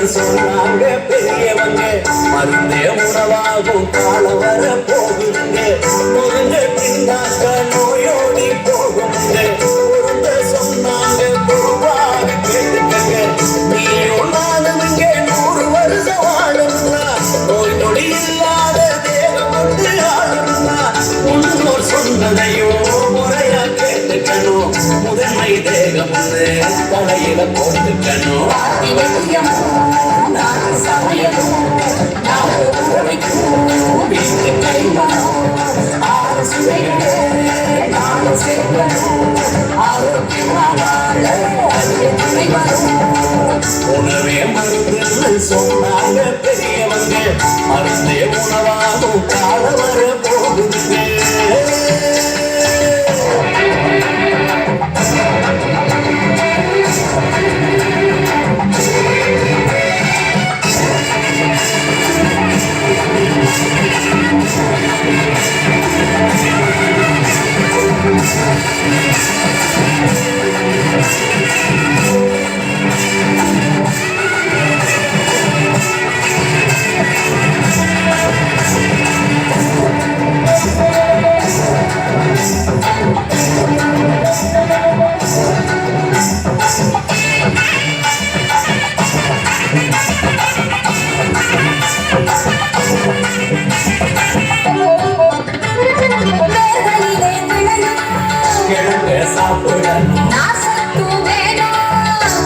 சொன்னாங்க பெரியவங்க மருந்தே உணவாகும் காலம் வர போகுங்க முருங்க தின்னாக்க நோயோடி போகுங்க முருங்க சொன்னாங்க பொறுப்பாக கேட்டுக்கங்க நீயும் நானுங்க 100 வருஷம் வாழும்னா நோய் நொடி இல்லாத தேகம் கொண்டு ஆளும்னா முன்னோர் சொன்னதையும் முறையா கேட்டுக்கணும் முதன்மை தேகம் தலையில போட்டுக்கணும் உணவே மருந்து சொன்னாங்க பெரியவங்க மருந்தே உணவாகும் கால வர போகுதுங்க சாப்பிடணும்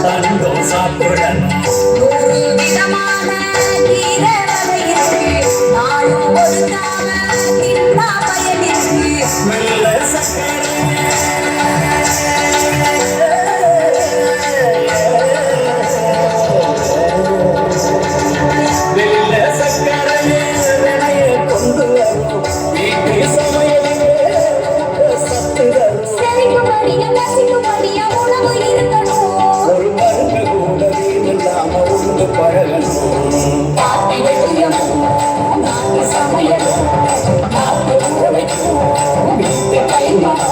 தங்கம் சாப்பிடணும் 100 விதமான கீரை வகையிற்கு நானும் ஒரு தாம தின்னா பயனிற்கு மெல்ல சக்கரை மெல்ல சக்கரையே வினைய கொண்டு வரும் வீட்டு சமையலே சத்து தரும் செரிக்கும்படியா நசிக்கும்படியா உணவு இருக்கணும் ஒரு மருந்து கூட வீணில்லாம உண்டு பழகணும் காட்டி வெட்டியமும் நாட்டு சமையலும் நாட்டு உறவைக்கும் வீட்டு கைமணம்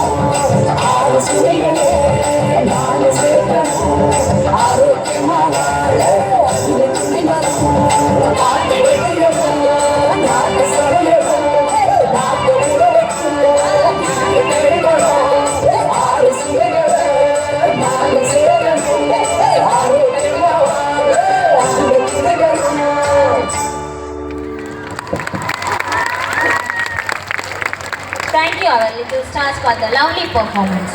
6 சுவைகளே 4 சேர்க்கணும் ஆரோக்கியமா வாழ அதில் துணை வரும் காட்டி வெட்டியமும் நாட்டு சமையலும் நாட்டு உறவைக்கும் வீட்டு கைமணம் 6 சுவைகளே 4 சேர்க்கணும் ஆரோக்கியமா வாழ அதில் துணை வரும். Thank you, our little stars, for the lovely performance.